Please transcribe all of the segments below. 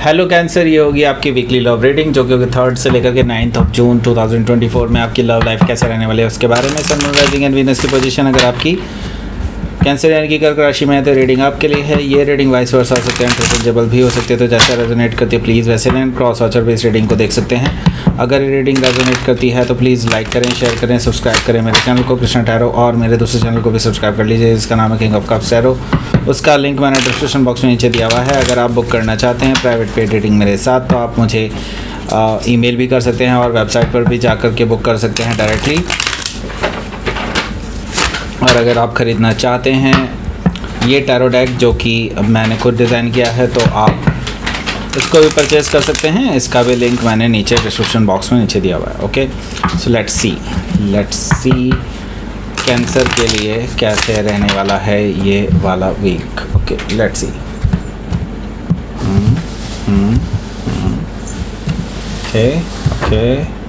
Hello cancer, ये होगी आपकी वीकली लव रीडिंग जो कि होगी 3rd से लेकर के 9th ऑफ जून 2024 में आपकी लव लाइफ कैसे रहने वाली है उसके बारे में। सन, मून, राइजिंग एंड वीनस की पोजीशन अगर आपकी कैंसर यानी कि कर्क राशि में है तो रीडिंग आपके लिए है। ये रीडिंग वाइस वर्सा हो सकते हैं, इंटरचेंजेबल भी हो सकते हैं, तो जैसा रेजोनेट करती है प्लीज़ वैसे लें। क्रॉस वाचर बेस्ड रीडिंग को देख सकते हैं। अगर ये रीडिंग रेजोनेट करती है तो प्लीज़ लाइक करें, शेयर करें, सब्सक्राइब करें मेरे चैनल को कृष्णा टैरो, और मेरे दूसरे चैनल को भी सब्सक्राइब कर लीजिए जिसका नाम है किंग ऑफ कप्स टैरो। उसका लिंक मैंने डिस्क्रिप्शन बॉक्स में नीचे दिया हुआ है। अगर आप बुक करना चाहते हैं प्राइवेट पेड रीडिंग मेरे साथ तो आप मुझे ईमेल भी कर सकते हैं और वेबसाइट पर भी जाकर के बुक कर सकते हैं डायरेक्टली। और अगर आप ख़रीदना चाहते हैं ये टैरो डेक जो कि मैंने खुद डिज़ाइन किया है तो आप इसको भी परचेज़ कर सकते हैं। इसका भी लिंक मैंने नीचे डिस्क्रिप्शन बॉक्स में नीचे दिया हुआ है। Okay, so let's see Cancer के लिए कैसे रहने वाला है ये वाला week. Okay, let's see.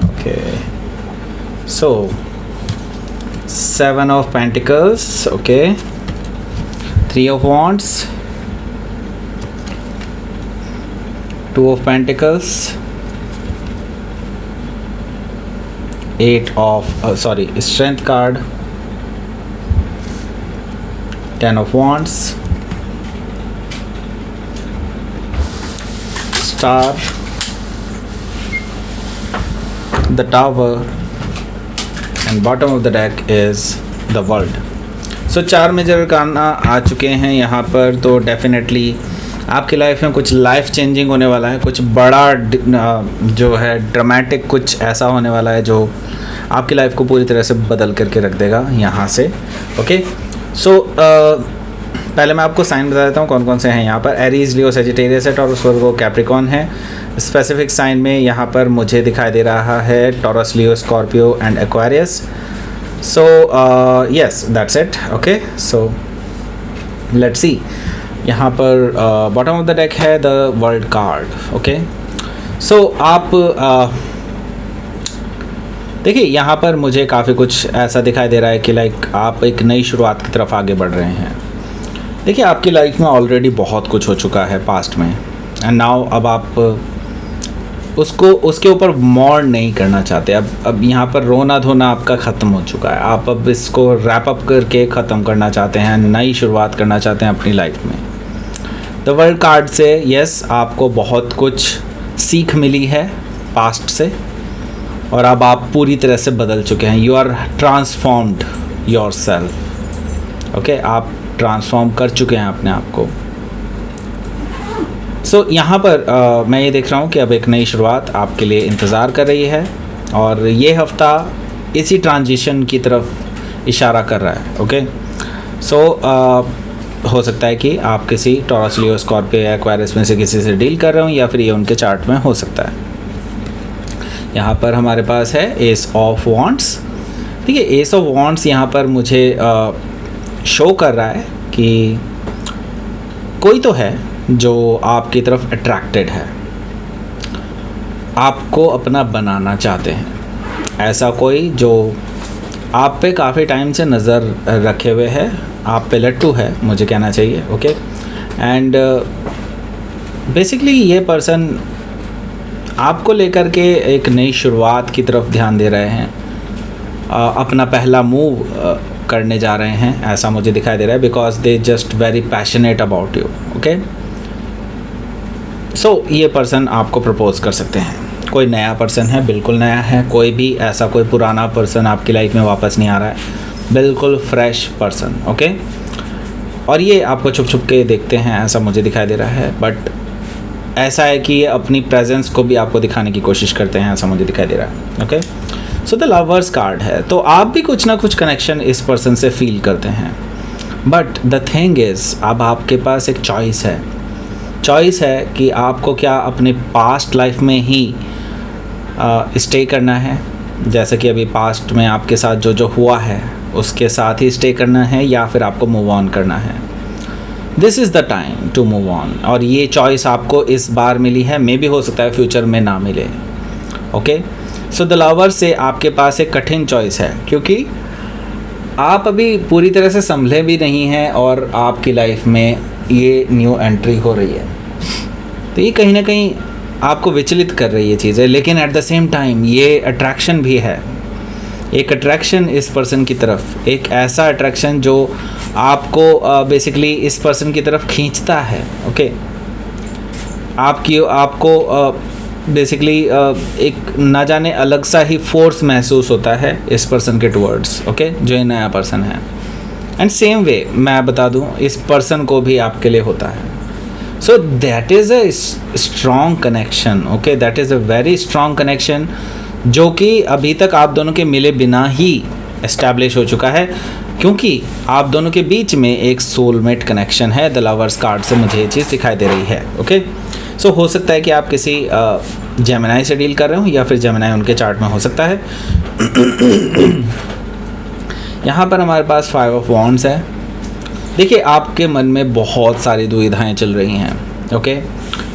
Okay so 7 of Pentacles, okay, 3 of Wands, 2 of Pentacles, 8 of Strength card, 10 of Wands, Star, the Tower, and bottom of the deck is the World. So 4 major arcana आ चुके हैं यहाँ पर। तो definitely आपकी life में कुछ life changing होने वाला है, कुछ बड़ा जो है ड्रामेटिक कुछ ऐसा होने वाला है जो आपकी लाइफ को पूरी तरह से बदल करके रख देगा यहाँ से। ओके, सो पहले मैं आपको साइन बता देता हूँ कौन कौन से हैं यहाँ पर। एरीज, लियो, सेजिटेरियस है, टॉरस, वर्गो, कैप्रिकॉर्न है। स्पेसिफिक साइन में यहाँ पर मुझे दिखाई दे रहा है taurus, Leo, Scorpio and Aquarius. So yes, that's it. Okay, so let's सी। यहाँ पर बॉटम ऑफ द डेक है द वर्ल्ड कार्ड। ओके, सो आप देखिए यहाँ पर मुझे काफ़ी कुछ ऐसा दिखाई दे रहा है कि लाइक आप एक नई शुरुआत की तरफ आगे बढ़ रहे हैं। देखिए आपकी लाइफ में ऑलरेडी बहुत कुछ हो चुका है पास्ट में, एंड नाउ अब आप उसके ऊपर मोड़ नहीं करना चाहते। अब यहाँ पर रोना धोना आपका ख़त्म हो चुका है। आप अब इसको रैप अप करके ख़त्म करना चाहते हैं, नई शुरुआत करना चाहते हैं अपनी लाइफ में। द वर्ल्ड कार्ड से यस, आपको बहुत कुछ सीख मिली है पास्ट से और अब आप पूरी तरह से बदल चुके हैं। You are transformed yourself. Okay, आप ट्रांसफॉर्म कर चुके हैं अपने आप को। सो यहाँ पर मैं ये देख रहा हूँ कि अब एक नई शुरुआत आपके लिए इंतज़ार कर रही है और ये हफ़्ता इसी ट्रांजिशन की तरफ इशारा कर रहा है। ओके, सो हो सकता है कि आप किसी टॉरस, लियो, स्कॉर्पियो या एक्वारियस में से किसी से डील कर रहे हो या फिर ये उनके चार्ट में हो सकता है। यहाँ पर हमारे पास है एस ऑफ वॉन्ड्स। ठीक है, एस ऑफ वॉन्ड्स यहाँ पर मुझे शो कर रहा है कि कोई तो है जो आपकी तरफ अट्रैक्टेड है, आपको अपना बनाना चाहते हैं। ऐसा कोई जो आप पे काफ़ी टाइम से नज़र रखे हुए है, आप पे लट्टू है मुझे कहना चाहिए। ओके, एंड बेसिकली ये पर्सन आपको लेकर के एक नई शुरुआत की तरफ ध्यान दे रहे हैं, अपना पहला मूव करने जा रहे हैं ऐसा मुझे दिखाई दे रहा है, because they just very passionate about you. Okay, so ये पर्सन आपको प्रपोज कर सकते हैं। कोई नया पर्सन है, बिल्कुल नया है। कोई भी ऐसा कोई पुराना पर्सन आपकी लाइफ में वापस नहीं आ रहा है, बिल्कुल फ्रेश पर्सन। ओके, और ये आपको छुप छुप के देखते हैं ऐसा मुझे दिखाई दे रहा है, बट ऐसा है कि ये अपनी प्रेजेंस को भी आपको दिखाने की कोशिश करते हैं ऐसा मुझे दिखाई दे रहा है। Okay, so the lovers card है, तो आप भी कुछ ना कुछ कनेक्शन इस पर्सन से फील करते हैं। बट द थिंग इज़ अब आपके पास एक चॉइस है कि आपको क्या अपने पास्ट लाइफ में ही स्टे करना है, जैसे कि अभी पास्ट में आपके साथ जो हुआ है उसके साथ ही स्टे करना है, या फिर आपको मूव ऑन करना है। This is the time to move on, और ये चॉइस आपको इस बार मिली है। मे भी हो सकता है फ्यूचर में ना मिले। ओके, सो द लवर से आपके पास एक कठिन चॉइस है, क्योंकि आप अभी पूरी तरह से संभले भी नहीं हैं और आपकी लाइफ में ये न्यू एंट्री हो रही है। तो ये कहीं ना कहीं आपको विचलित कर रही है चीज़ें, लेकिन एट द सेम टाइम ये अट्रैक्शन भी है, एक अट्रैक्शन इस पर्सन की तरफ, एक ऐसा अट्रैक्शन जो आपको बेसिकली इस पर्सन की तरफ खींचता है। ओके, आपको बेसिकली एक ना जाने अलग सा ही फोर्स महसूस होता है इस पर्सन के टुवर्ड्स। ओके, जो ये नया पर्सन है। एंड सेम वे मैं बता दूं, इस पर्सन को भी आपके लिए होता है। So that is a strong connection. Okay, that is a very strong connection जो कि अभी तक आप दोनों के मिले बिना ही एस्टैब्लिश हो चुका है, क्योंकि आप दोनों के बीच में एक सोलमेट कनेक्शन है। द लवर्स कार्ड से मुझे ये चीज़ दिखाई दे रही है। ओके, सो हो सकता है कि आप किसी जेमिनाई से डील कर रहे हो, या फिर जेमिनाई उनके चार्ट में हो सकता है। यहाँ पर हमारे पास 5 ऑफ वॉन्ड्स है। देखिए, आपके मन में बहुत सारी दुविधाएं चल रही हैं। ओके,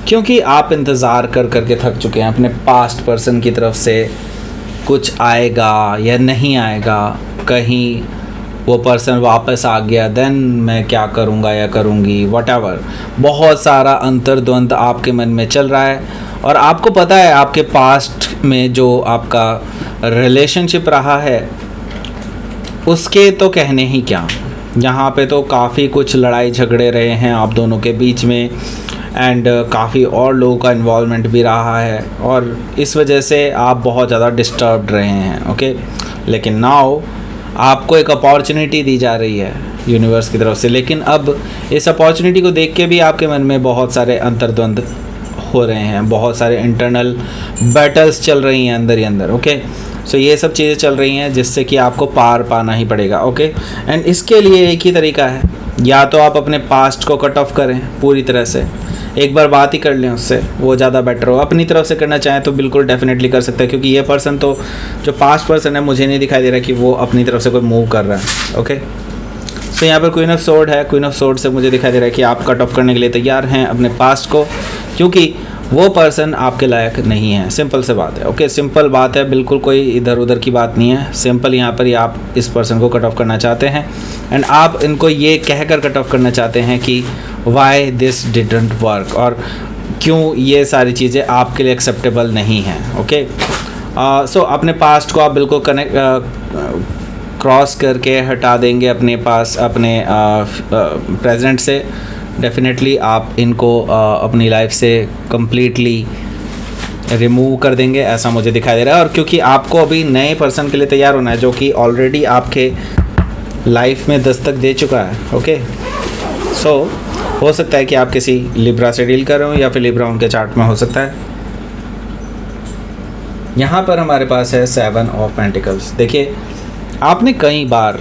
क्योंकि आप इंतज़ार कर के थक चुके हैं अपने पास्ट पर्सन की तरफ से कुछ आएगा या नहीं आएगा, कहीं वो पर्सन वापस आ गया देन मैं क्या करूँगा या करूँगी, व्हाटएवर। बहुत सारा अंतर्द्वंद आपके मन में चल रहा है, और आपको पता है आपके पास्ट में जो आपका रिलेशनशिप रहा है उसके तो कहने ही क्या, यहाँ पे तो काफ़ी कुछ लड़ाई झगड़े रहे हैं आप दोनों के बीच में, एंड काफ़ी और लोगों का इन्वॉल्वमेंट भी रहा है, और इस वजह से आप बहुत ज़्यादा डिस्टर्ब्ड रहे हैं। ओके, लेकिन नाउ आपको एक अपॉर्चुनिटी दी जा रही है यूनिवर्स की तरफ से, लेकिन अब इस अपॉर्चुनिटी को देख के भी आपके मन में बहुत सारे अंतर्द्वंद हो रहे हैं, बहुत सारे इंटरनल बैटल्स चल रही हैं अंदर ही अंदर। ओके, सो ये सब चीज़ें चल रही हैं जिससे कि आपको पार पाना ही पड़ेगा। ओके, एंड इसके लिए एक ही तरीका है, या तो आप अपने पास्ट को कट ऑफ करें पूरी तरह से, एक बार बात ही कर लें उससे, वो ज़्यादा बेटर हो। अपनी तरफ से करना चाहें तो बिल्कुल डेफिनेटली कर सकते हैं, क्योंकि ये पर्सन तो जो पास्ट पर्सन है मुझे नहीं दिखाई दे रहा कि वो अपनी तरफ से कोई मूव कर रहा है। ओके, तो यहाँ पर क्वीन ऑफ सोर्ड है। क्वीन ऑफ सोर्ड से मुझे दिखाई दे रहा है कि आप कट ऑफ करने के लिए तैयार हैं अपने पास्ट को, क्योंकि वो पर्सन आपके लायक नहीं है। सिंपल से बात है। ओके, सिंपल बात है, बिल्कुल कोई इधर उधर की बात नहीं है। सिंपल यहाँ पर ही आप इस पर्सन को कट ऑफ करना चाहते हैं, एंड आप इनको ये कहकर कट ऑफ करना चाहते हैं कि वाई दिस डिडंट वर्क, और क्यों ये सारी चीज़ें आपके लिए एक्सेप्टेबल नहीं हैं। ओके, सो अपने पास्ट को आप बिल्कुल क्रॉस करके हटा देंगे अपने पास, अपने प्रेजेंट से। डेफिनेटली आप इनको अपनी लाइफ से कम्प्लीटली रिमूव कर देंगे, ऐसा मुझे दिखाई दे रहा है। और क्योंकि आपको अभी नए पर्सन के लिए तैयार होना है जो कि ऑलरेडी आपके लाइफ में दस्तक दे चुका है। ओके, सो हो सकता है कि आप किसी लिब्रा से डील कर रहे हो, या फिर लिब्रा उनके चार्ट में हो सकता है। यहाँ पर हमारे पास है 7 ऑफ पेंटिकल्स। देखिए, आपने कई बार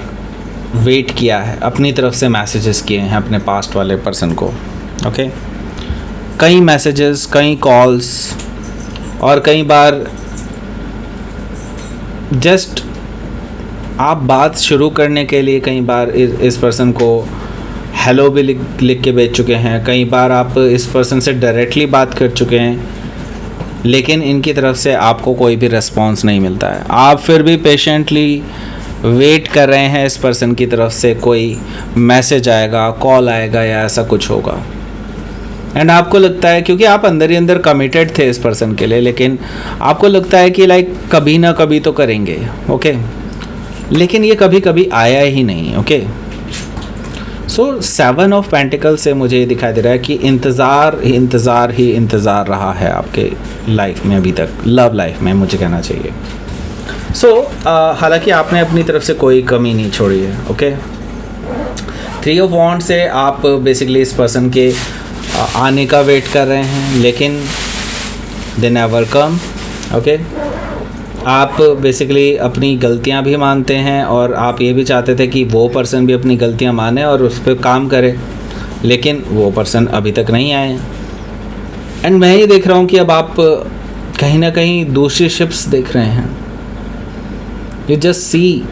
वेट किया है, अपनी तरफ से मैसेजेस किए हैं अपने पास्ट वाले पर्सन को। ओके, कई मैसेजेस, कई कॉल्स, और कई बार जस्ट आप बात शुरू करने के लिए कई बार इस पर्सन को हेलो भी लिख के भेज चुके हैं। कई बार आप इस पर्सन से डायरेक्टली बात कर चुके हैं, लेकिन इनकी तरफ से आपको कोई भी रिस्पॉन्स नहीं मिलता है। आप फिर भी पेशेंटली वेट कर रहे हैं इस पर्सन की तरफ से कोई मैसेज आएगा, कॉल आएगा, या ऐसा कुछ होगा। एंड आपको लगता है, क्योंकि आप अंदर ही अंदर कमिटेड थे इस पर्सन के लिए, लेकिन आपको लगता है कि लाइक कभी ना कभी तो करेंगे। ओके, लेकिन ये कभी कभी आया ही नहीं। ओके, सो 7 ऑफ पेंटिकल से मुझे ये दिखाई दे रहा है कि इंतज़ार रहा है आपके लाइफ में अभी तक, लव लाइफ में मुझे कहना चाहिए। सो हालांकि आपने अपनी तरफ से कोई कमी नहीं छोड़ी है। ओके, 3 ऑफ वॉन्ड से आप बेसिकली इस पर्सन के आने का वेट कर रहे हैं, लेकिन दे नेवर कम। ओके, आप बेसिकली अपनी गलतियां भी मानते हैं, और आप ये भी चाहते थे कि वो पर्सन भी अपनी गलतियां माने और उस पर काम करे, लेकिन वो पर्सन अभी तक नहीं आए। एंड मैं ये देख रहा हूँ कि अब आप कहीं ना कहीं दूसरी शिप्स देख रहे हैं। यू जस्ट सी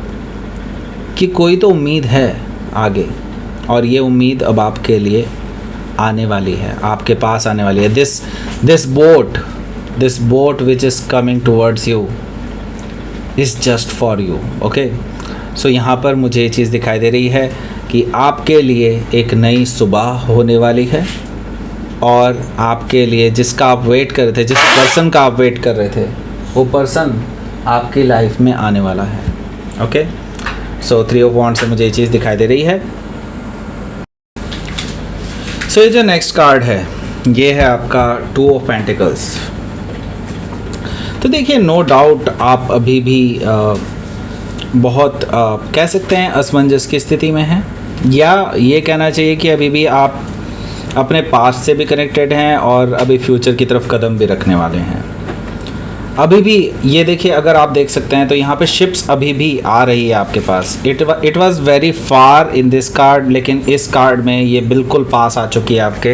कि कोई तो उम्मीद है आगे, और ये उम्मीद अब आपके लिए आने वाली है, आपके पास आने वाली है। This boat which is coming towards you is just for you. Okay, so यहाँ पर मुझे ये चीज़ दिखाई दे रही है कि आपके लिए एक नई सुबह होने वाली है, और आपके लिए जिसका आप वेट कर रहे थे, जिस पर्सन का आप वेट कर रहे थे, वो पर्सन आपकी लाइफ में आने वाला है। ओके, सो 3 ऑफ वॉन्ड्स से मुझे ये चीज़ दिखाई दे रही है। सो ये जो नेक्स्ट कार्ड है ये है आपका 2 ऑफ पेंटिकल्स। तो देखिए, नो डाउट आप अभी भी बहुत कह सकते हैं असमंजस की स्थिति में हैं, या ये कहना चाहिए कि अभी भी आप अपने पास्ट से भी कनेक्टेड हैं और अभी फ्यूचर की तरफ कदम भी रखने वाले हैं। अभी भी ये देखिए, अगर आप देख सकते हैं तो यहाँ पे शिप्स अभी भी आ रही है आपके पास। It was very far in this card, लेकिन इस कार्ड में ये बिल्कुल पास आ चुकी है आपके।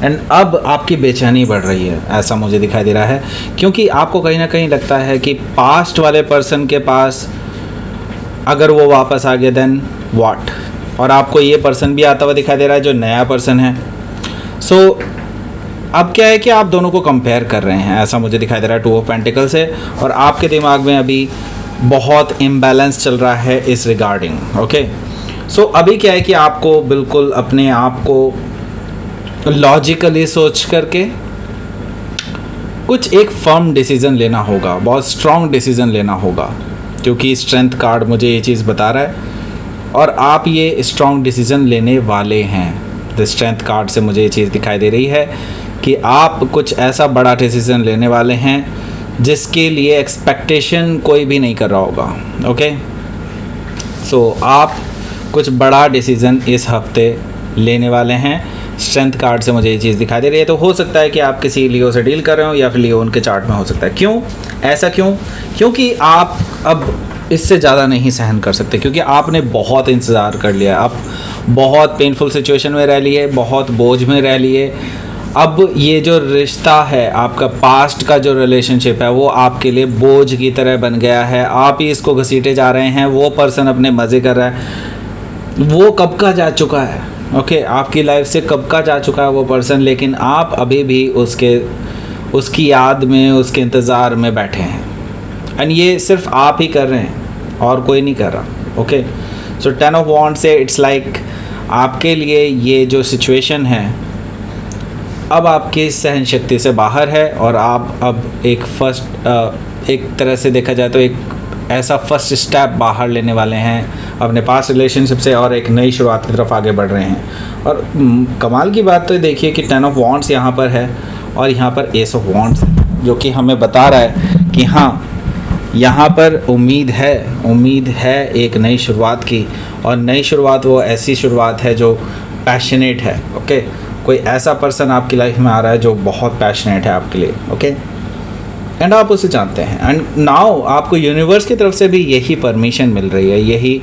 एंड अब आपकी बेचैनी बढ़ रही है, ऐसा मुझे दिखाई दे रहा है, क्योंकि आपको कहीं ना कहीं लगता है कि पास्ट वाले पर्सन के पास अगर वो वापस आ गया देन व्हाट, और आपको ये पर्सन भी आता हुआ दिखाई दे रहा है जो नया पर्सन है। सो अब क्या है कि आप दोनों को कंपेयर कर रहे हैं, ऐसा मुझे दिखाई दे रहा है 2 ऑफ पेंटिकल से, और आपके दिमाग में अभी बहुत इम्बैलेंस चल रहा है इस रिगार्डिंग। ओके, सो अभी क्या है कि आपको बिल्कुल अपने आप को लॉजिकली सोच करके कुछ एक फर्म डिसीज़न लेना होगा, बहुत स्ट्रॉन्ग डिसीज़न लेना होगा, क्योंकि स्ट्रेंथ कार्ड मुझे ये चीज़ बता रहा है और आप ये स्ट्रॉन्ग डिसीज़न लेने वाले हैं। द स्ट्रेंथ कार्ड से मुझे ये चीज़ दिखाई दे रही है कि आप कुछ ऐसा बड़ा डिसीज़न लेने वाले हैं जिसके लिए एक्सपेक्टेशन कोई भी नहीं कर रहा होगा। ओके, सो आप कुछ बड़ा डिसीज़न इस हफ्ते लेने वाले हैं। स्ट्रेंथ कार्ड से मुझे ये चीज़ दिखाई दे रही है। तो हो सकता है कि आप किसी लियो से डील कर रहे हो, या फिर लियो उनके चार्ट में हो सकता है। क्यों ऐसा, क्योंकि आप अब इससे ज़्यादा नहीं सहन कर सकते, क्योंकि आपने बहुत इंतज़ार कर लिया, आप बहुत पेनफुल सिचुएशन में रह लिए, बहुत बोझ में रह लिए। अब ये जो रिश्ता है, आपका पास्ट का जो रिलेशनशिप है, वो आपके लिए बोझ की तरह बन गया है। आप ही इसको घसीटे जा रहे हैं, वो पर्सन अपने मज़े कर रहा है, वो कब का जा चुका है। ओके, आपकी लाइफ से कब का जा चुका है वो पर्सन, लेकिन आप अभी भी उसकी याद में, उसके इंतज़ार में बैठे हैं। एंड ये सिर्फ आप ही कर रहे हैं और कोई नहीं कर रहा। ओके, सो 10 ऑफ वॉन्ड्स से इट्स लाइक आपके लिए ये जो सिचुएशन है अब आपकी सहन शक्ति से बाहर है, और आप अब एक तरह से देखा जाए तो एक ऐसा फर्स्ट स्टेप बाहर लेने वाले हैं अपने पास रिलेशनशिप से, और एक नई शुरुआत की तरफ आगे बढ़ रहे हैं। और कमाल की बात तो देखिए कि 10 ऑफ वॉन्ड्स यहाँ पर है और यहाँ पर एस ऑफ वॉन्ड्स, जो कि हमें बता रहा है कि हाँ, यहाँ पर उम्मीद है एक नई शुरुआत की, और नई शुरुआत वो ऐसी शुरुआत है जो पैशनेट है। ओके, कोई ऐसा पर्सन आपकी लाइफ में आ रहा है जो बहुत पैशनेट है आपके लिए। ओके, एंड आप उसे जानते हैं, एंड नाउ आपको यूनिवर्स की तरफ से भी यही परमिशन मिल रही है, यही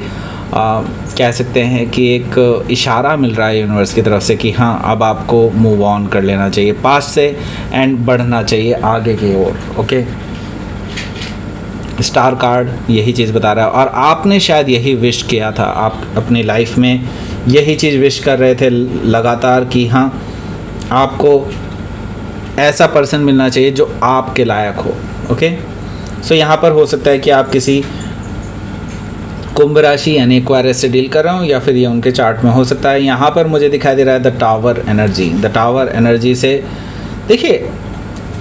कह सकते हैं कि एक इशारा मिल रहा है यूनिवर्स की तरफ से कि हाँ, अब आपको मूव ऑन कर लेना चाहिए पास्ट से एंड बढ़ना चाहिए आगे की ओर। ओके, स्टार कार्ड यही चीज़ बता रहा है, और आपने शायद यही विश किया था, आप अपनी लाइफ में यही चीज़ विश कर रहे थे लगातार कि हाँ, आपको ऐसा पर्सन मिलना चाहिए जो आपके लायक हो। ओके, सो यहाँ पर हो सकता है कि आप किसी कुंभ राशि यानी एक्वायरस से डील कर रहे हो, या फिर ये उनके चार्ट में हो सकता है। यहाँ पर मुझे दिखाई दे रहा है द टावर एनर्जी से देखिए,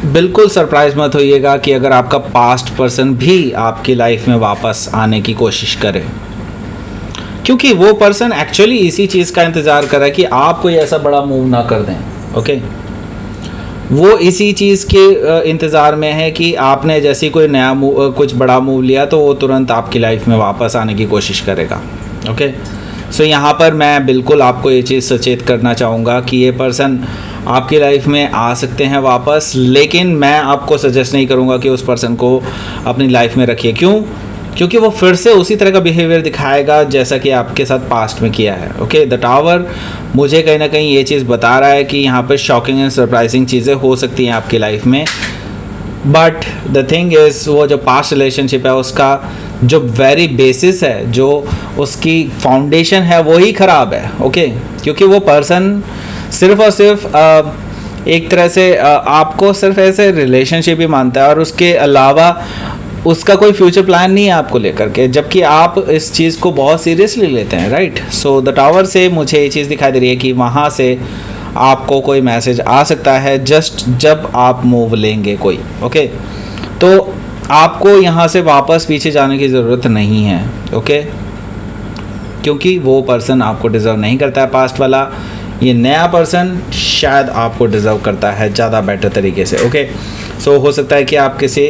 बिल्कुल सरप्राइज मत होइएगा कि अगर आपका पास्ट पर्सन भी आपकी लाइफ में वापस आने की कोशिश करे, क्योंकि वो पर्सन एक्चुअली इसी चीज़ का इंतज़ार कर रहा है कि आप कोई ऐसा बड़ा मूव ना कर दें। ओके, वो इसी चीज़ के इंतज़ार में है कि आपने जैसे कोई नया मूव, कुछ बड़ा मूव लिया तो वो तुरंत आपकी लाइफ में वापस आने की कोशिश करेगा। ओके, सो यहाँ पर मैं बिल्कुल आपको ये चीज़ सचेत करना चाहूँगा कि ये पर्सन आपकी लाइफ में आ सकते हैं वापस, लेकिन मैं आपको सजेस्ट नहीं करूँगा कि उस पर्सन को अपनी लाइफ में रखिए। क्यों? क्योंकि वो फिर से उसी तरह का बिहेवियर दिखाएगा जैसा कि आपके साथ पास्ट में किया है। ओके, द टावर मुझे कहीं ना कहीं ये चीज़ बता रहा है कि यहाँ पर शॉकिंग एंड सरप्राइजिंग चीज़ें हो सकती हैं आपकी लाइफ में, बट द थिंग इज़ वो जो पास्ट रिलेशनशिप है उसका जो वेरी बेसिस है, जो उसकी फाउंडेशन है, वो ही ख़राब है। ओके, क्योंकि वो पर्सन सिर्फ और सिर्फ एक तरह से आपको सिर्फ ऐसे रिलेशनशिप ही मानता है, और उसके अलावा उसका कोई फ्यूचर प्लान नहीं है आपको लेकर के, जबकि आप इस चीज़ को बहुत सीरियसली लेते हैं। राइट, सो द टावर से मुझे ये चीज़ दिखाई दे रही है कि वहाँ से आपको कोई मैसेज आ सकता है जस्ट जब आप मूव लेंगे कोई, ओके। तो आपको यहाँ से वापस पीछे जाने की ज़रूरत नहीं है, ओके, क्योंकि वो पर्सन आपको डिज़र्व नहीं करता है पास्ट वाला। ये नया पर्सन शायद आपको डिज़र्व करता है ज़्यादा बेटर तरीके से, ओके। सो हो सकता है कि आप किसी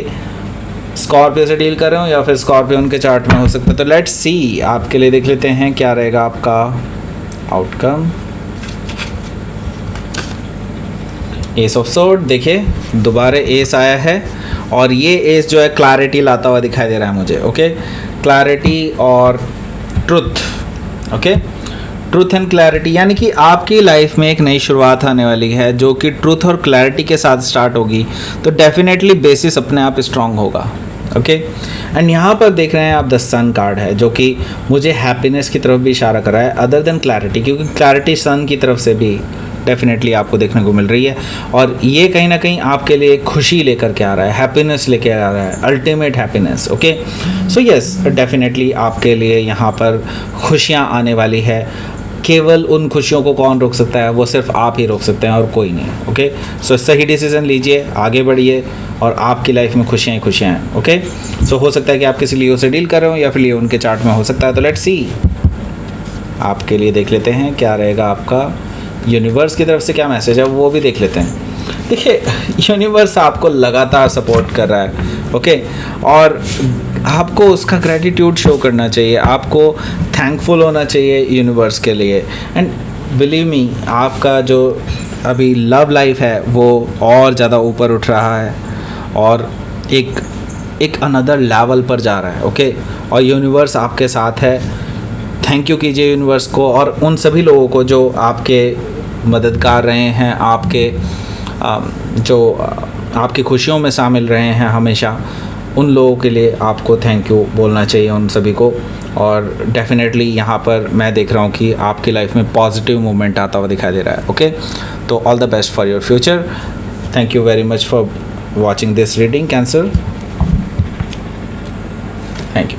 स्कॉर्पियो से डील कर रहे हो या फिर स्कॉर्पियो उनके चार्ट में हो सकता है। तो लेट्स सी, आपके लिए देख लेते हैं क्या रहेगा आपका आउटकम। एस ऑफ सोर्ड, देखिए दोबारा एस आया है और ये एस जो है क्लैरिटी लाता हुआ दिखाई दे रहा है मुझे, ओके। क्लैरिटी और truth, okay, truth and clarity, यानी कि आपकी लाइफ में एक नई शुरुआत आने वाली है जो कि ट्रूथ और क्लैरिटी के साथ स्टार्ट होगी। तो डेफिनेटली बेसिस अपने आप स्ट्रांग होगा, ओके। एंड यहाँ पर देख रहे हैं आप द सन कार्ड है जो कि मुझे हैप्पीनेस की तरफ भी इशारा कर रहा है अदर देन क्लैरिटी, क्योंकि क्लैरिटी सन की तरफ से भी डेफिनेटली आपको देखने को मिल रही है। और ये कहीं ना कहीं आपके लिए खुशी लेकर के आ रहा है, हैप्पीनेस लेके आ रहा है, ultimate happiness, okay. So yes, definitely आपके लिए यहाँ पर खुशियाँ आने वाली है। केवल उन खुशियों को कौन रोक सकता है? वो सिर्फ आप ही रोक सकते हैं और कोई नहीं, ओके। सो सही डिसीजन लीजिए, आगे बढ़िए और आपकी लाइफ में खुशियाँ ही खुशियाँ हैं, ओके। सो हो सकता है कि आप किसी लियो से डील कर रहे हो या फिर लियो उनके चार्ट में हो सकता है। तो लेट्स सी, आपके लिए देख लेते हैं क्या रहेगा आपका यूनिवर्स की तरफ से क्या मैसेज है, वो भी देख लेते हैं। देखिए, यूनिवर्स आपको लगातार सपोर्ट कर रहा है, ओके, और आपको उसका ग्रैटिट्यूड शो करना चाहिए, आपको थैंकफुल होना चाहिए यूनिवर्स के लिए। एंड बिलीव मी, आपका जो अभी लव लाइफ है वो और ज़्यादा ऊपर उठ रहा है और एक अनदर लेवल पर जा रहा है, ओके। और यूनिवर्स आपके साथ है। थैंक यू कीजिए यूनिवर्स को और उन सभी लोगों को जो आपके मददगार रहे हैं, आपके जो आपकी खुशियों में शामिल रहे हैं हमेशा, उन लोगों के लिए आपको थैंक यू बोलना चाहिए उन सभी को। और डेफिनेटली यहाँ पर मैं देख रहा हूँ कि आपकी लाइफ में पॉजिटिव मूवमेंट आता हुआ दिखाई दे रहा है, ओके। तो all the best for your future. Thank you very much for watching this reading cancer. Thank you.